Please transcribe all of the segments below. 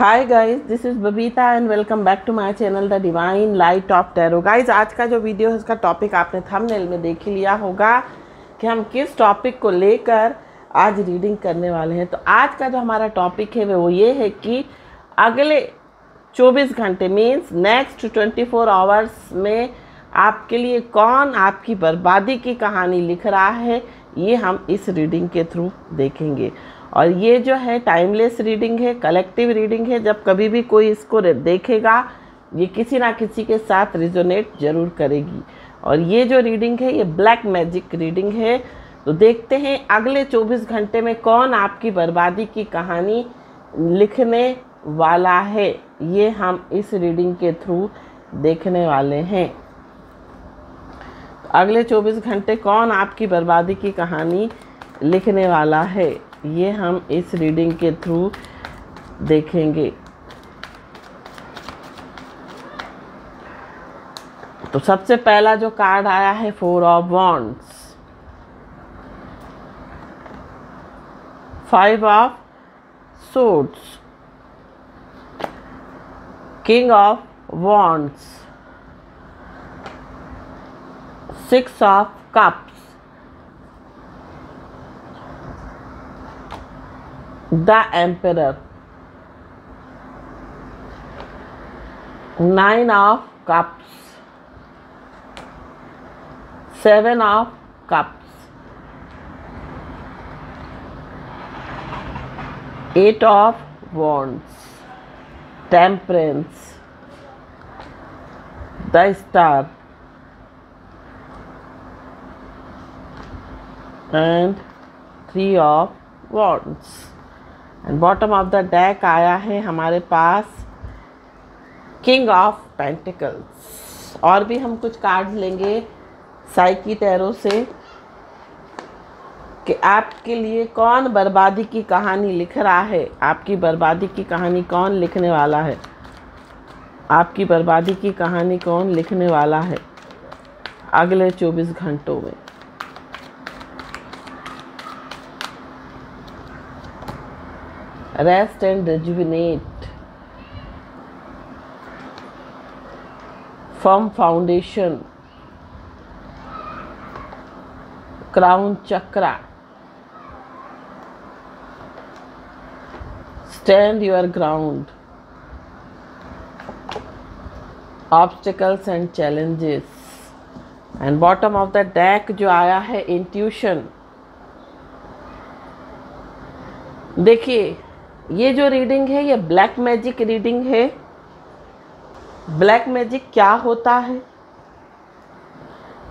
Hi guys, this is Babita and welcome back to my channel the divine light of tarot. Guys, आज का जो video है उसका topic आपने थंबनेल में देख ही लिया होगा कि हम किस टॉपिक को लेकर आज रीडिंग करने वाले हैं। तो आज का जो हमारा टॉपिक है वो ये है कि अगले 24 घंटे मीन्स नेक्स्ट 24 आवर्स में आपके लिए कौन आपकी बर्बादी की कहानी लिख रहा है, ये हम इस रीडिंग के थ्रू देखेंगे। और ये जो है टाइमलेस रीडिंग है, कलेक्टिव रीडिंग है। जब कभी भी कोई इसको देखेगा ये किसी ना किसी के साथ रिजोनेट जरूर करेगी। और ये जो रीडिंग है ये ब्लैक मैजिक रीडिंग है। तो देखते हैं अगले 24 घंटे में कौन आपकी बर्बादी की कहानी लिखने वाला है, ये हम इस रीडिंग के थ्रू देखने वाले हैं। अगले 24 घंटे कौन आपकी बर्बादी की कहानी लिखने वाला है, ये हम इस रीडिंग के थ्रू देखेंगे। तो सबसे पहला जो कार्ड आया है 4 of wands, 5 of swords, king of wands, 6 of cups, The Emperor, 9 of Cups, 7 of Cups, 8 of Wands, Temperance, the Star, and 3 of Wands। And bottom of the deck आया है हमारे पास किंग ऑफ पेंटिकल्स। और भी हम कुछ card लेंगे psyche tarot से कि आपके लिए कौन बर्बादी की कहानी लिख रहा है, आपकी बर्बादी की कहानी कौन लिखने वाला है, आपकी बर्बादी की कहानी कौन लिखने वाला है अगले 24 घंटों में। Rest and rejuvenate, firm foundation, crown chakra, stand your ground, obstacles and challenges, and bottom of the deck जो आया है intuition। देखिए, ये जो रीडिंग है ये ब्लैक मैजिक रीडिंग है। ब्लैक मैजिक क्या होता है?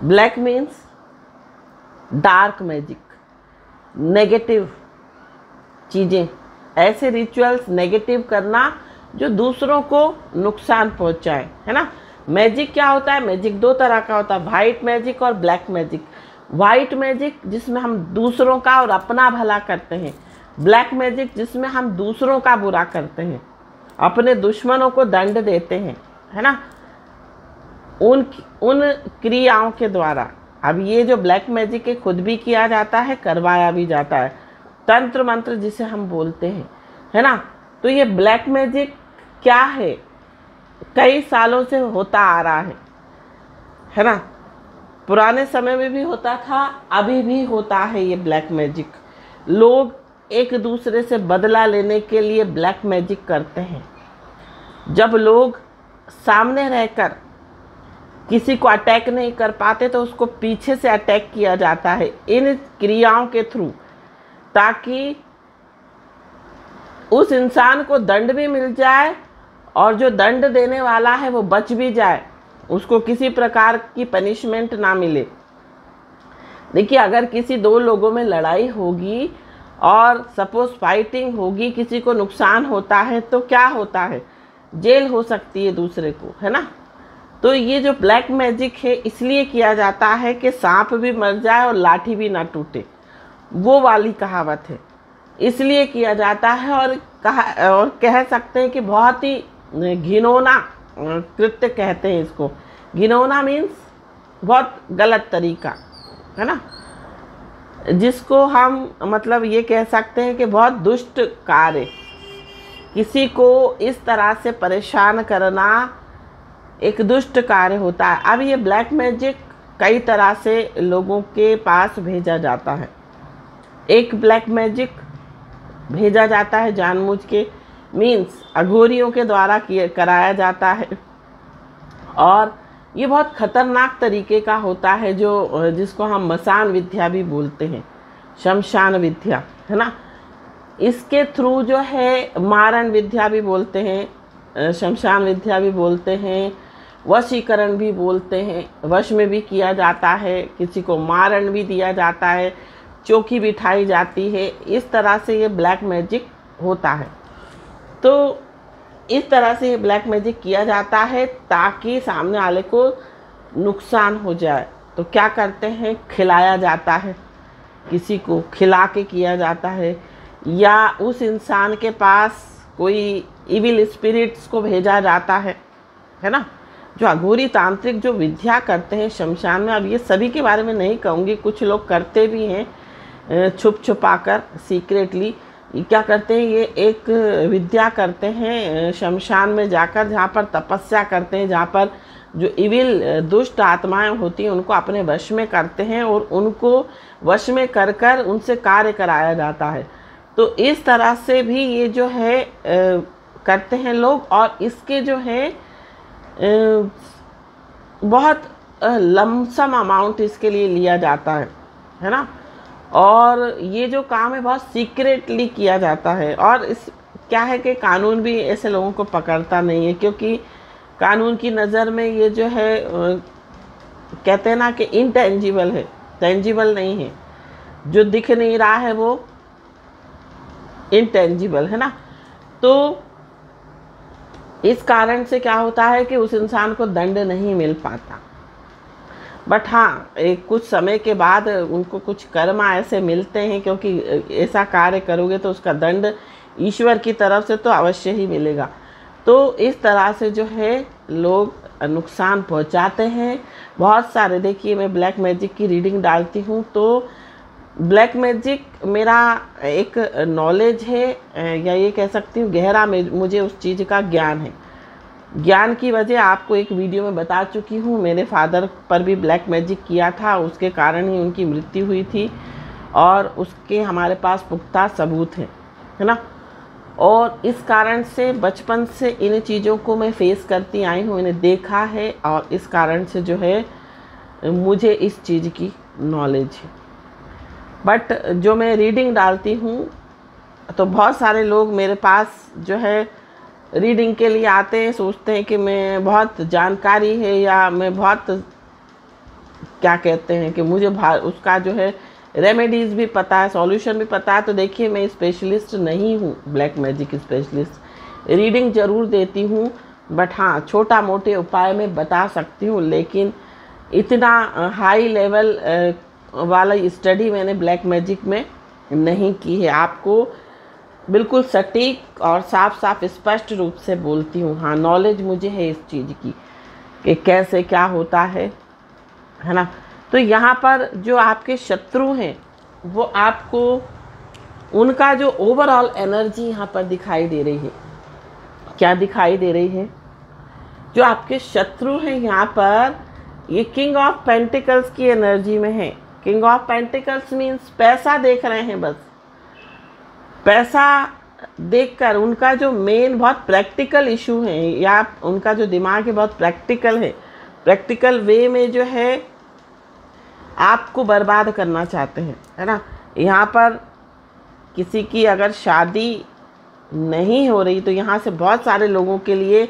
Black means dark magic, negative चीज़ें, ऐसे रिचुअल्स नेगेटिव करना जो दूसरों को नुकसान पहुंचाए, है ना। मैजिक क्या होता है? मैजिक दो तरह का होता है, वाइट मैजिक और ब्लैक मैजिक। वाइट मैजिक जिसमें हम दूसरों का और अपना भला करते हैं, ब्लैक मैजिक जिसमें हम दूसरों का बुरा करते हैं, अपने दुश्मनों को दंड देते हैं, है ना, उन क्रियाओं के द्वारा। अब ये जो ब्लैक मैजिक है खुद भी किया जाता है, करवाया भी जाता है, तंत्र मंत्र जिसे हम बोलते हैं, है ना। तो ये ब्लैक मैजिक क्या है? कई सालों से होता आ रहा है ना। पुराने समय में भी होता था, अभी भी होता है ये ब्लैक मैजिक। लोग एक दूसरे से बदला लेने के लिए ब्लैक मैजिक करते हैं। जब लोग सामने रहकर किसी को अटैक नहीं कर पाते तो उसको पीछे से अटैक किया जाता है इन क्रियाओं के थ्रू, ताकि उस इंसान को दंड भी मिल जाए और जो दंड देने वाला है वो बच भी जाए, उसको किसी प्रकार की पनिशमेंट ना मिले। देखिए, अगर किसी दो लोगों में लड़ाई होगी और सपोज फाइटिंग होगी, किसी को नुकसान होता है तो क्या होता है? जेल हो सकती है दूसरे को, है ना। तो ये जो ब्लैक मैजिक है इसलिए किया जाता है कि सांप भी मर जाए और लाठी भी ना टूटे, वो वाली कहावत है, इसलिए किया जाता है। और कह सकते हैं कि बहुत ही घिनौना कृत्य कहते हैं इसको। घिनौना मीन्स बहुत गलत तरीका, है ना, जिसको हम मतलब ये कह सकते हैं कि बहुत दुष्ट कार्य, किसी को इस तरह से परेशान करना एक दुष्ट कार्य होता है। अब ये ब्लैक मैजिक कई तरह से लोगों के पास भेजा जाता है। एक ब्लैक मैजिक भेजा जाता है जानबूझ के, मीन्स अघोरियों के द्वारा कराया जाता है, और ये बहुत खतरनाक तरीके का होता है, जो जिसको हम मसान विद्या भी बोलते हैं, शमशान विद्या, है ना। इसके थ्रू जो है मारण विद्या भी बोलते हैं, शमशान विद्या भी बोलते हैं, वशीकरण भी बोलते हैं, वश में भी किया जाता है, किसी को मारण भी दिया जाता है, चौकी बिठाई जाती है। इस तरह से ये ब्लैक मैजिक होता है। तो इस तरह से ये ब्लैक मैजिक किया जाता है ताकि सामने वाले को नुकसान हो जाए। तो क्या करते हैं, खिलाया जाता है, किसी को खिला के किया जाता है, या उस इंसान के पास कोई इविल स्पिरिट्स को भेजा जाता है ना। जो अघोरी तांत्रिक जो विद्या करते हैं शमशान में, अब ये सभी के बारे में नहीं कहूँगी, कुछ लोग करते भी हैं छुप छुपा कर, सीक्रेटली। क्या करते हैं, ये एक विद्या करते हैं शमशान में जाकर, जहाँ पर तपस्या करते हैं, जहाँ पर जो इविल दुष्ट आत्माएं होती हैं उनको अपने वश में करते हैं, और उनको वश में कर कर उनसे कार्य कराया जाता है। तो इस तरह से भी ये जो है करते हैं लोग, और इसके जो है बहुत लमसम अमाउंट इसके लिए लिया जाता है ना। और ये जो काम है बहुत सीक्रेटली किया जाता है, और इस क्या है कि कानून भी ऐसे लोगों को पकड़ता नहीं है, क्योंकि कानून की नज़र में ये जो है कहते हैं ना कि इनटेंजिबल है, टेंजिबल नहीं है, जो दिख नहीं रहा है वो इनटेंजिबल है ना। तो इस कारण से क्या होता है कि उस इंसान को दंड नहीं मिल पाता। बट हाँ, एक कुछ समय के बाद उनको कुछ कर्म ऐसे मिलते हैं, क्योंकि ऐसा कार्य करोगे तो उसका दंड ईश्वर की तरफ से तो अवश्य ही मिलेगा। तो इस तरह से जो है लोग नुकसान पहुंचाते हैं बहुत सारे। देखिए, मैं ब्लैक मैजिक की रीडिंग डालती हूँ, तो ब्लैक मैजिक मेरा एक नॉलेज है, या ये कह सकती हूँ गहरा मुझे उस चीज़ का ज्ञान है। ज्ञान की वजह आपको एक वीडियो में बता चुकी हूँ। मेरे फादर पर भी ब्लैक मैजिक किया था, उसके कारण ही उनकी मृत्यु हुई थी, और उसके हमारे पास पुख्ता सबूत है ना। और इस कारण से बचपन से इन चीज़ों को मैं फेस करती आई हूँ, इन्हें देखा है, और इस कारण से जो है मुझे इस चीज़ की नॉलेज है। बट जो मैं रीडिंग डालती हूँ, तो बहुत सारे लोग मेरे पास जो है रीडिंग के लिए आते हैं, सोचते हैं कि मैं बहुत जानकारी है, या मैं बहुत क्या कहते हैं कि मुझे उसका जो है रेमेडीज़ भी पता है, सॉल्यूशन भी पता है। तो देखिए, मैं स्पेशलिस्ट नहीं हूँ, ब्लैक मैजिक स्पेशलिस्ट। रीडिंग ज़रूर देती हूँ, बट हाँ, छोटा मोटे उपाय में बता सकती हूँ, लेकिन इतना हाई लेवल वाला स्टडी मैंने ब्लैक मैजिक में नहीं की है। आपको बिल्कुल सटीक और साफ साफ स्पष्ट रूप से बोलती हूँ। हाँ, नॉलेज मुझे है इस चीज़ की कि कैसे क्या होता है ना। तो यहाँ पर जो आपके शत्रु हैं, वो आपको उनका जो ओवरऑल एनर्जी यहाँ पर दिखाई दे रही है। क्या दिखाई दे रही है? जो आपके शत्रु हैं यहाँ पर, ये किंग ऑफ पेंटिकल्स की एनर्जी में है। किंग ऑफ पेंटिकल्स मीन्स पैसा देख रहे हैं, बस पैसा देखकर उनका जो मेन बहुत प्रैक्टिकल इशू है, या उनका जो दिमाग है बहुत प्रैक्टिकल है, प्रैक्टिकल वे में जो है आपको बर्बाद करना चाहते हैं, है ना। यहाँ पर किसी की अगर शादी नहीं हो रही, तो यहाँ से बहुत सारे लोगों के लिए,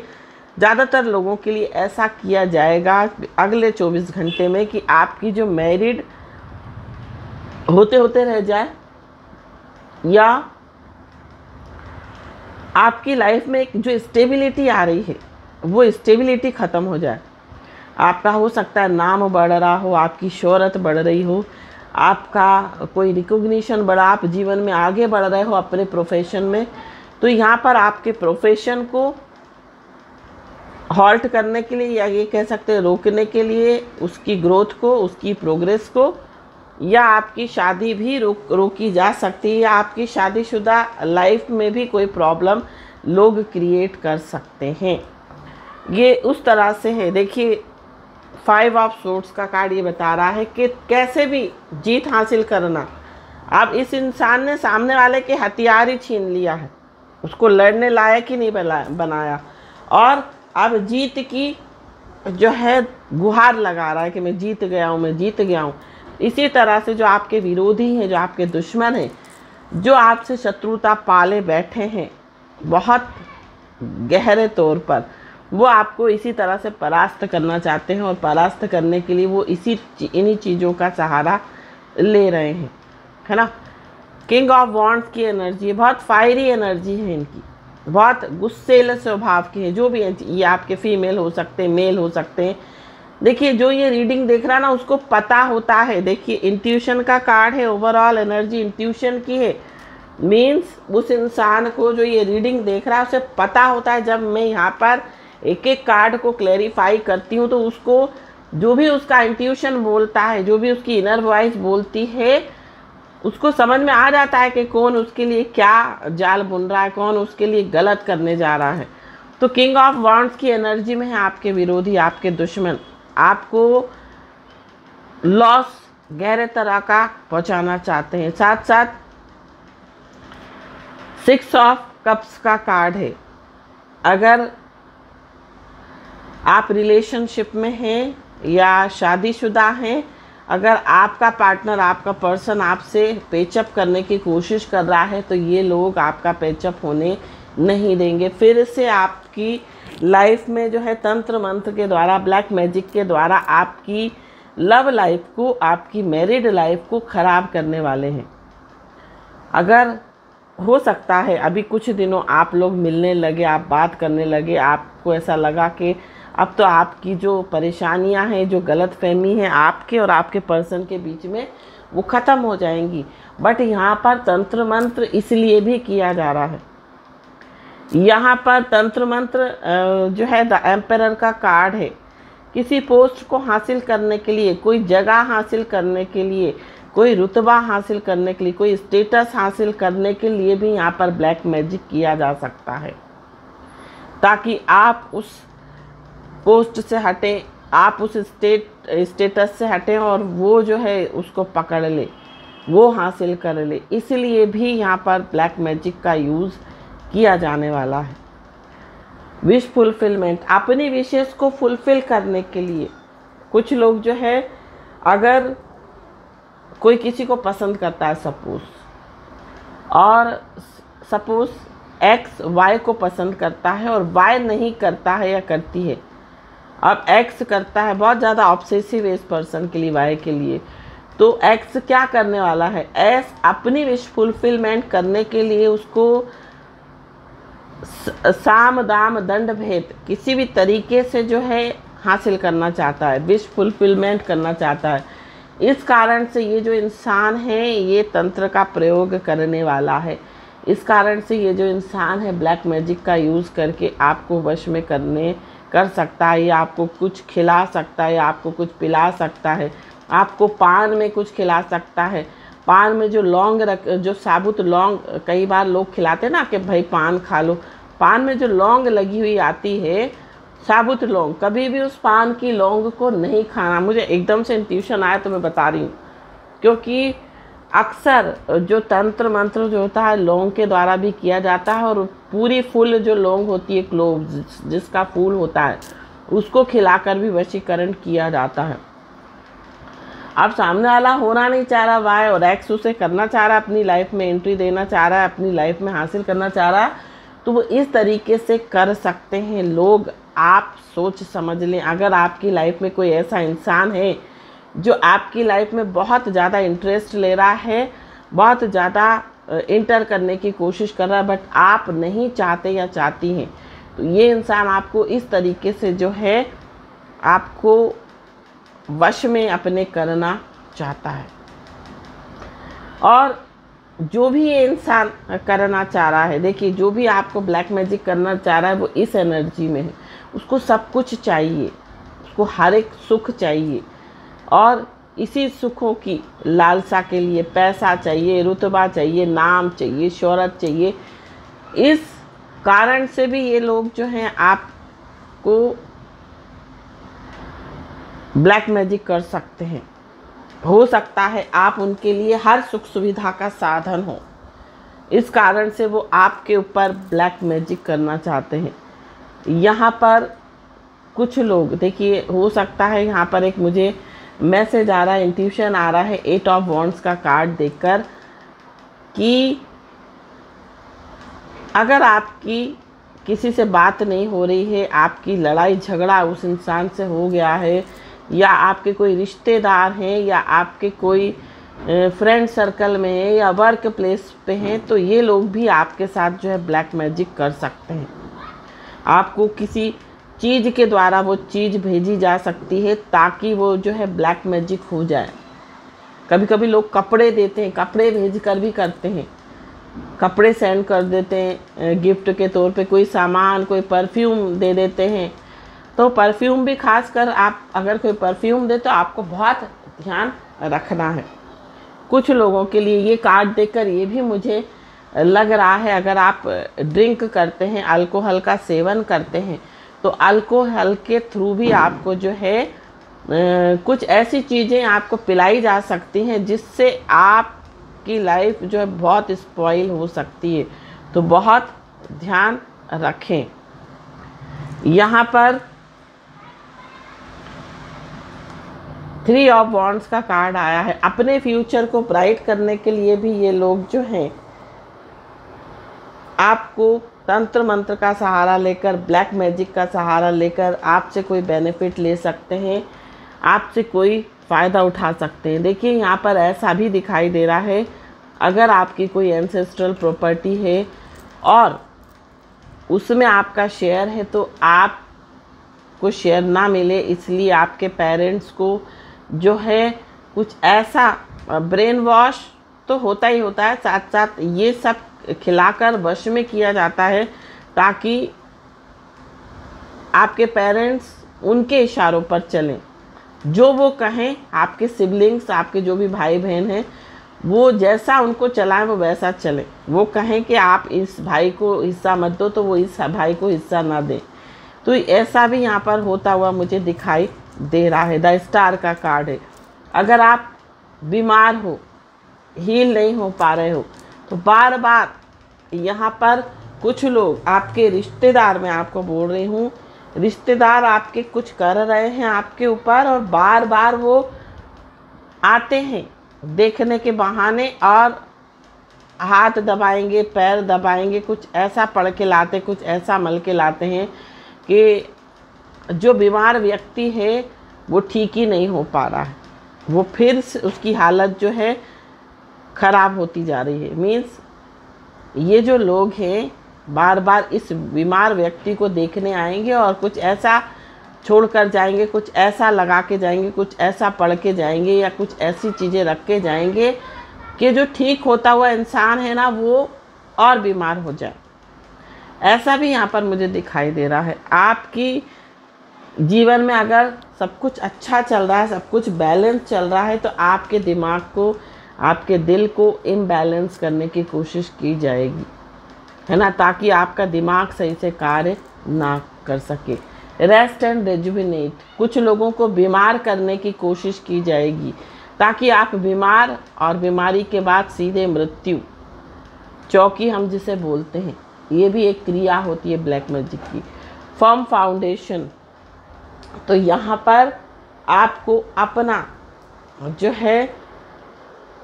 ज़्यादातर लोगों के लिए ऐसा किया जाएगा अगले 24 घंटे में कि आपकी जो मैरिड होते होते रह जाए, या आपकी लाइफ में एक जो स्टेबिलिटी आ रही है वो स्टेबिलिटी ख़त्म हो जाए। आपका हो सकता है नाम बढ़ रहा हो, आपकी शोहरत बढ़ रही हो, आपका कोई रिकॉग्निशन बढ़ा, आप जीवन में आगे बढ़ रहे हो अपने प्रोफेशन में, तो यहाँ पर आपके प्रोफेशन को हॉल्ट करने के लिए, या ये कह सकते हैं रोकने के लिए, उसकी ग्रोथ को, उसकी प्रोग्रेस को, या आपकी शादी भी रोकी जा सकती है, या आपकी शादीशुदा लाइफ में भी कोई प्रॉब्लम लोग क्रिएट कर सकते हैं। ये उस तरह से है। देखिए 5 ऑफ सोर्ड्स का कार्ड ये बता रहा है कि कैसे भी जीत हासिल करना। अब इस इंसान ने सामने वाले के हथियार ही छीन लिया है, उसको लड़ने लायक ही नहीं बनाया, और अब जीत की जो है गुहार लगा रहा है कि मैं जीत गया हूँ, मैं जीत गया हूँ। इसी तरह से जो आपके विरोधी हैं, जो आपके दुश्मन हैं, जो आपसे शत्रुता पाले बैठे हैं बहुत गहरे तौर पर, वो आपको इसी तरह से परास्त करना चाहते हैं, और परास्त करने के लिए वो इन्हीं चीज़ों का सहारा ले रहे हैं, है ना। किंग ऑफ वॉन्ड्स की एनर्जी, बहुत फायरी एनर्जी है इनकी, बहुत गुस्सेल स्वभाव की है। जो भी है, ये आपके फीमेल हो सकते हैं, मेल हो सकते हैं। देखिए जो ये रीडिंग देख रहा है ना, उसको पता होता है। देखिए इंट्यूशन का कार्ड है, ओवरऑल एनर्जी इंट्यूशन की है। मीन्स उस इंसान को जो ये रीडिंग देख रहा है उसे पता होता है। जब मैं यहाँ पर एक एक कार्ड को क्लैरिफाई करती हूँ तो उसको जो भी उसका इंट्यूशन बोलता है, जो भी उसकी इनर वॉइस बोलती है, उसको समझ में आ जाता है कि कौन उसके लिए क्या जाल बुन रहा है, कौन उसके लिए गलत करने जा रहा है। तो किंग ऑफ वॉन्ड्स की एनर्जी में है आपके विरोधी, आपके दुश्मन आपको लॉस गहरे तरह का पहुंचाना चाहते हैं। साथ साथ 6 ऑफ कप्स का कार्ड है। अगर आप रिलेशनशिप में हैं या शादीशुदा हैं, अगर आपका पार्टनर, आपका पर्सन आपसे पेचअप करने की कोशिश कर रहा है, तो ये लोग आपका पेचअप होने नहीं देंगे। फिर से आपकी लाइफ में जो है तंत्र मंत्र के द्वारा, ब्लैक मैजिक के द्वारा आपकी लव लाइफ को, आपकी मैरिड लाइफ को ख़राब करने वाले हैं। अगर हो सकता है अभी कुछ दिनों आप लोग मिलने लगे, आप बात करने लगे, आपको ऐसा लगा कि अब तो आपकी जो परेशानियां हैं, जो गलतफहमी है आपके और आपके पर्सन के बीच में, वो ख़त्म हो जाएंगी। बट यहाँ पर तंत्र मंत्र इसलिए भी किया जा रहा है। यहाँ पर तंत्र मंत्र जो है द एम्परर का कार्ड है। किसी पोस्ट को हासिल करने के लिए, कोई जगह हासिल करने के लिए, कोई रुतबा हासिल करने के लिए, कोई स्टेटस हासिल करने के लिए भी यहाँ पर ब्लैक मैजिक किया जा सकता है, ताकि आप उस पोस्ट से हटें, आप उस स्टेटस से हटें और वो जो है उसको पकड़ ले, वो हासिल कर ले। इसलिए भी यहाँ पर ब्लैक मैजिक का यूज़ किया जाने वाला है। विश फुलफिलमेंट, अपनी विशेष को फुलफिल करने के लिए कुछ लोग जो है, अगर कोई किसी को पसंद करता है सपोज एक्स वाई को पसंद करता है और वाई नहीं करता है या करती है, अब एक्स करता है, बहुत ज़्यादा ऑब्सेसिव है इस पर्सन के लिए, वाई के लिए, तो एक्स क्या करने वाला है, एस अपनी विश फुलफिलमेंट करने के लिए उसको साम दाम दंड भेद किसी भी तरीके से जो है हासिल करना चाहता है, विश फुलफिलमेंट करना चाहता है। इस कारण से ये जो इंसान है ये तंत्र का प्रयोग करने वाला है। इस कारण से ये जो इंसान है ब्लैक मैजिक का यूज़ करके आपको वश में कर सकता है, या आपको कुछ खिला सकता है, या आपको कुछ पिला सकता है, आपको पान में कुछ खिला सकता है। पान में जो लौंग जो साबुत लौंग कई बार लोग खिलाते हैं ना कि भाई पान खा लो, पान में जो लौंग लगी हुई आती है, साबुत लौंग, कभी भी उस पान की लौंग को नहीं खाना। मुझे एकदम से इंट्यूशन आया तो मैं बता रही हूँ, क्योंकि अक्सर जो तंत्र मंत्र जो होता है लौंग के द्वारा भी किया जाता है, और पूरी फूल जो लौंग होती है, क्लोव जिसका फूल होता है, उसको खिलाकर भी वशीकरण किया जाता है। अब सामने वाला होना नहीं चाह रहा वाई, और एक्स उसे करना चाह रहा है, अपनी लाइफ में एंट्री देना चाह रहा है, अपनी लाइफ में हासिल करना चाह रहा है, तो वो इस तरीके से कर सकते हैं लोग। आप सोच समझ लें, अगर आपकी लाइफ में कोई ऐसा इंसान है जो आपकी लाइफ में बहुत ज़्यादा इंटरेस्ट ले रहा है, बहुत ज़्यादा इंटर करने की कोशिश कर रहा है, बट आप नहीं चाहते या चाहती हैं, तो ये इंसान आपको इस तरीके से जो है आपको वश में अपने करना चाहता है। और जो भी ये इंसान करना चाह रहा है, देखिए जो भी आपको ब्लैक मैजिक करना चाह रहा है वो इस एनर्जी में है। उसको सब कुछ चाहिए, उसको हर एक सुख चाहिए, और इसी सुखों की लालसा के लिए पैसा चाहिए, रुतबा चाहिए, नाम चाहिए, शोहरत चाहिए। इस कारण से भी ये लोग जो हैं आपको ब्लैक मैजिक कर सकते हैं। हो सकता है आप उनके लिए हर सुख सुविधा का साधन हो, इस कारण से वो आपके ऊपर ब्लैक मैजिक करना चाहते हैं। यहाँ पर कुछ लोग देखिए, हो सकता है यहाँ पर एक मुझे मैसेज आ रहा है, इंट्यूशन आ रहा है 8 ऑफ वॉन्ड्स का कार्ड देखकर, कि अगर आपकी किसी से बात नहीं हो रही है, आपकी लड़ाई झगड़ा उस इंसान से हो गया है, या आपके कोई रिश्तेदार हैं, या आपके कोई फ्रेंड सर्कल में है, या वर्क प्लेस पे हैं, तो ये लोग भी आपके साथ जो है ब्लैक मैजिक कर सकते हैं। आपको किसी चीज़ के द्वारा वो चीज़ भेजी जा सकती है ताकि वो जो है ब्लैक मैजिक हो जाए। कभी कभी लोग कपड़े देते हैं, कपड़े भेज कर भी करते हैं, कपड़े सेंड कर देते हैं गिफ्ट के तौर पे, कोई सामान, कोई परफ्यूम दे देते हैं। तो परफ्यूम भी खासकर आप अगर कोई परफ्यूम दे तो आपको बहुत ध्यान रखना है। कुछ लोगों के लिए ये कार्ड देखकर ये भी मुझे लग रहा है, अगर आप ड्रिंक करते हैं, अल्कोहल का सेवन करते हैं, तो अल्कोहल के थ्रू भी आपको जो है कुछ ऐसी चीज़ें आपको पिलाई जा सकती हैं जिससे आपकी लाइफ जो है बहुत स्पॉइल हो सकती है। तो बहुत ध्यान रखें। यहाँ पर 3 ऑफ वॉन्ड्स का कार्ड आया है। अपने फ्यूचर को ब्राइट करने के लिए भी ये लोग जो हैं आपको तंत्र मंत्र का सहारा लेकर, ब्लैक मैजिक का सहारा लेकर आपसे कोई बेनिफिट ले सकते हैं, आपसे कोई फ़ायदा उठा सकते हैं। देखिए यहाँ पर ऐसा भी दिखाई दे रहा है, अगर आपकी कोई एंसेस्ट्रल प्रॉपर्टी है और उसमें आपका शेयर है, तो आपको शेयर ना मिले इसलिए आपके पेरेंट्स को जो है कुछ ऐसा ब्रेन वॉश तो होता ही होता है, साथ साथ ये सब खिलाकर वश में किया जाता है ताकि आपके पेरेंट्स उनके इशारों पर चलें। जो वो कहें, आपके सिबलिंग्स, आपके जो भी भाई बहन हैं, वो जैसा उनको चलाएं वो वैसा चले। वो कहें कि आप इस भाई को हिस्सा मत दो, तो वो इस भाई को हिस्सा ना दें। तो ऐसा भी यहाँ पर होता हुआ मुझे दिखाई दे रहा है। द स्टार का कार्ड है। अगर आप बीमार हो, हील नहीं हो पा रहे हो, तो बार बार यहाँ पर कुछ लोग आपके रिश्तेदार, मैं आपको बोल रही हूँ, रिश्तेदार आपके कुछ कर रहे हैं आपके ऊपर, और बार बार वो आते हैं देखने के बहाने और हाथ दबाएंगे, पैर दबाएंगे, कुछ ऐसा पढ़ के लाते, कुछ ऐसा मल के लाते हैं कि जो बीमार व्यक्ति है वो ठीक ही नहीं हो पा रहा है, वो फिर उसकी हालत जो है ख़राब होती जा रही है। मीन्स ये जो लोग हैं बार बार इस बीमार व्यक्ति को देखने आएंगे और कुछ ऐसा छोड़ कर जाएंगे, कुछ ऐसा लगा के जाएंगे, कुछ ऐसा पढ़ के जाएंगे, या कुछ ऐसी चीज़ें रख के जाएंगे कि जो ठीक होता हुआ इंसान है ना, वो और बीमार हो जाए। ऐसा भी यहाँ पर मुझे दिखाई दे रहा है। आपकी जीवन में अगर सब कुछ अच्छा चल रहा है, सब कुछ बैलेंस चल रहा है, तो आपके दिमाग को, आपके दिल को इम्बैलेंस करने की कोशिश की जाएगी, है ना, ताकि आपका दिमाग सही से कार्य ना कर सके। रेस्ट एंड रेजुविनेट, कुछ लोगों को बीमार करने की कोशिश की जाएगी ताकि आप बीमार, और बीमारी के बाद सीधे मृत्यु, चौकी हम जिसे बोलते हैं, ये भी एक क्रिया होती है ब्लैक मैजिक की। फर्म फाउंडेशन, तो यहाँ पर आपको अपना जो है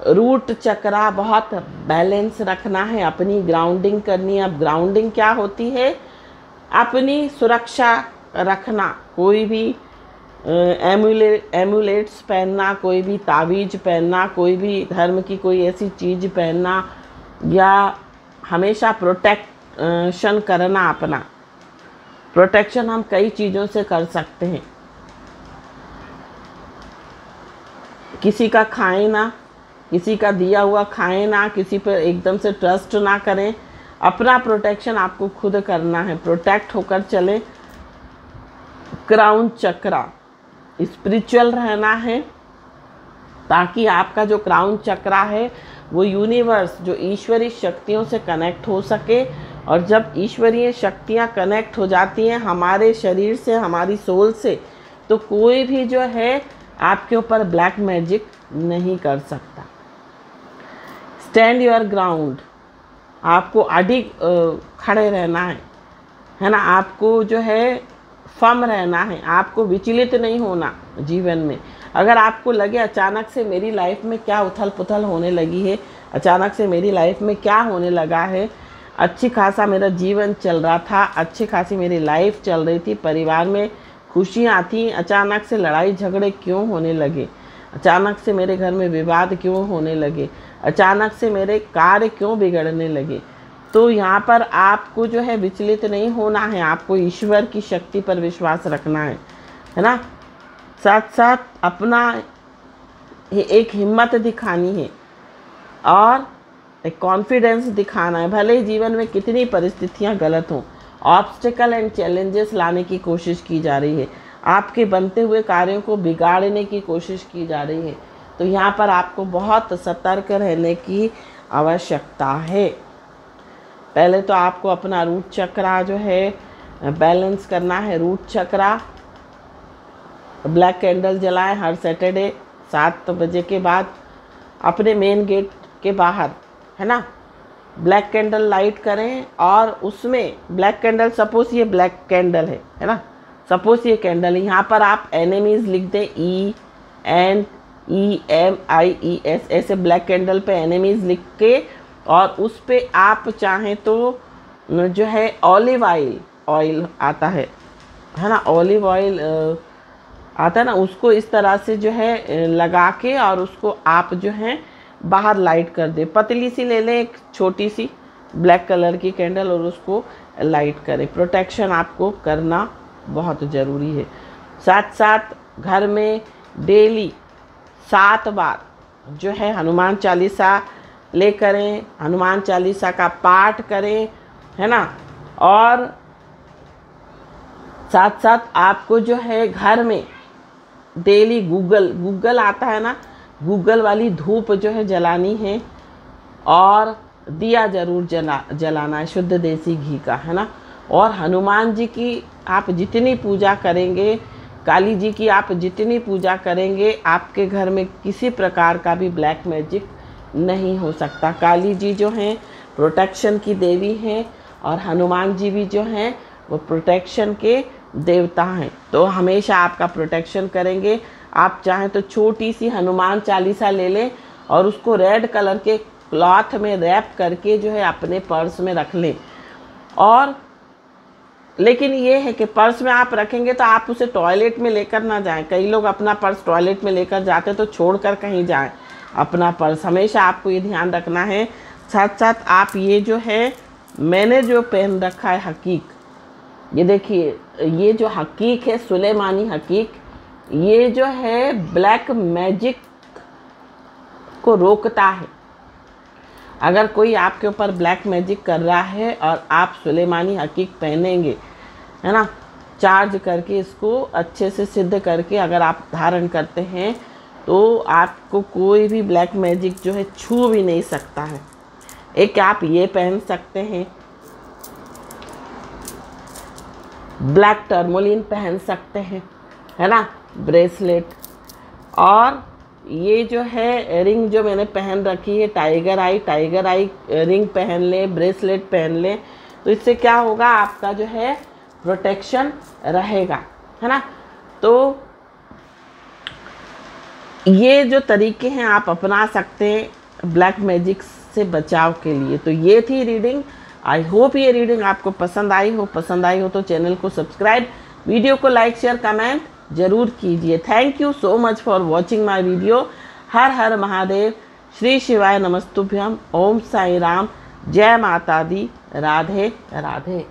रूट चक्रा बहुत बैलेंस रखना है, अपनी ग्राउंडिंग करनी है। अब ग्राउंडिंग क्या होती है? अपनी सुरक्षा रखना। कोई भी एमुलेट्स पहनना, कोई भी तावीज़ पहनना, कोई भी धर्म की कोई ऐसी चीज़ पहनना, या हमेशा प्रोटेक्शन करना। अपना प्रोटेक्शन हम कई चीज़ों से कर सकते हैं। किसी का खाएं ना, किसी का दिया हुआ खाएं ना, किसी पर एकदम से ट्रस्ट ना करें। अपना प्रोटेक्शन आपको खुद करना है, प्रोटेक्ट होकर चलें। क्राउन चक्रा, स्पिरिचुअल रहना है ताकि आपका जो क्राउन चक्रा है वो यूनिवर्स, जो ईश्वरीय शक्तियों से कनेक्ट हो सके और जब ईश्वरीय शक्तियाँ कनेक्ट हो जाती हैं हमारे शरीर से, हमारी सोल से, तो कोई भी जो है आपके ऊपर ब्लैक मैजिक नहीं कर सकता। स्टैंड योर ग्राउंड, आपको अडिग खड़े रहना है ना, आपको जो है फर्म रहना है, आपको विचलित नहीं होना जीवन में। अगर आपको लगे अचानक से मेरी लाइफ में क्या उथल पुथल होने लगी है, अचानक से मेरी लाइफ में क्या होने लगा है, अच्छी खासा मेरा जीवन चल रहा था, अच्छी खासी मेरी लाइफ चल रही थी, परिवार में खुशियाँ थी, अचानक से लड़ाई झगड़े क्यों होने लगे, अचानक से मेरे घर में विवाद क्यों होने लगे, अचानक से मेरे कार्य क्यों बिगड़ने लगे, तो यहाँ पर आपको जो है विचलित नहीं होना है, आपको ईश्वर की शक्ति पर विश्वास रखना है ना। साथ साथ अपना एक हिम्मत दिखानी है और एक कॉन्फिडेंस दिखाना है। भले ही जीवन में कितनी परिस्थितियाँ गलत हों, ऑब्स्टिकल एंड चैलेंजेस लाने की कोशिश की जा रही है, आपके बनते हुए कार्यों को बिगाड़ने की कोशिश की जा रही है, तो यहाँ पर आपको बहुत सतर्क रहने की आवश्यकता है। पहले तो आपको अपना रूट चक्रा जो है बैलेंस करना है। रूट चक्रा, ब्लैक कैंडल जलाएं हर सैटरडे 7 बजे के बाद अपने मेन गेट के बाहर, है ना। ब्लैक कैंडल लाइट करें और उसमें ब्लैक कैंडल, सपोज ये ब्लैक कैंडल है ना, सपोज ये कैंडल, यहाँ पर आप एनिमीज लिख दें, ENEMIES, ऐसे ब्लैक कैंडल पे एनिमीज लिख के, और उस पे आप चाहें तो जो है ऑलिव ऑयल आता है ना, ऑलिव ऑयल आता है ना, उसको इस तरह से जो है लगा के और उसको आप जो है बाहर लाइट कर दे। पतली सी ले लें, एक छोटी सी ब्लैक कलर की कैंडल, और उसको लाइट करें। प्रोटेक्शन आपको करना बहुत ज़रूरी है। साथ साथ घर में डेली 7 बार जो है हनुमान चालीसा ले करें, हनुमान चालीसा का पाठ करें, है ना। और साथ साथ आपको जो है घर में डेली गूगल आता है ना, गूगल वाली धूप जो है जलानी है, और दिया ज़रूर जलाना है शुद्ध देसी घी का, है ना। और हनुमान जी की आप जितनी पूजा करेंगे, काली जी की आप जितनी पूजा करेंगे, आपके घर में किसी प्रकार का भी ब्लैक मैजिक नहीं हो सकता। काली जी जो हैं प्रोटेक्शन की देवी हैं, और हनुमान जी भी जो हैं वो प्रोटेक्शन के देवता हैं, तो हमेशा आपका प्रोटेक्शन करेंगे। आप चाहें तो छोटी सी हनुमान चालीसा ले लें और उसको रेड कलर के क्लॉथ में रैप करके जो है अपने पर्स में रख लें। और लेकिन ये है कि पर्स में आप रखेंगे तो आप उसे टॉयलेट में लेकर ना जाएं। कई लोग अपना पर्स टॉयलेट में लेकर जाते तो छोड़कर कहीं जाएं अपना पर्स, हमेशा आपको ये ध्यान रखना है। साथ साथ आप ये जो है, मैंने जो पहन रखा है हकीक, ये देखिए, ये जो हकीक है सुलेमानी हकीक, ये जो है ब्लैक मैजिक को रोकता है। अगर कोई आपके ऊपर ब्लैक मैजिक कर रहा है और आप सुलेमानी हकीक पहनेंगे, है ना, चार्ज करके इसको अच्छे से सिद्ध करके अगर आप धारण करते हैं, तो आपको कोई भी ब्लैक मैजिक जो है छू भी नहीं सकता है। एक आप ये पहन सकते हैं, ब्लैक टर्मोलिन पहन सकते हैं, है ना, ब्रेसलेट। और ये जो है रिंग जो मैंने पहन रखी है टाइगर आई रिंग पहन लें, ब्रेसलेट पहन लें, तो इससे क्या होगा, आपका जो है प्रोटेक्शन रहेगा, है ना। तो ये जो तरीके हैं आप अपना सकते हैं ब्लैक मैजिक से बचाव के लिए। तो ये थी रीडिंग। आई होप ये रीडिंग आपको पसंद आई हो तो चैनल को सब्सक्राइब, वीडियो को लाइक शेयर कमेंट जरूर कीजिए। Thank you so much for watching my video. हर हर महादेव, श्री शिवाय नमस्तुभ्यम, ओम साई राम, जय माता दी, राधे राधे।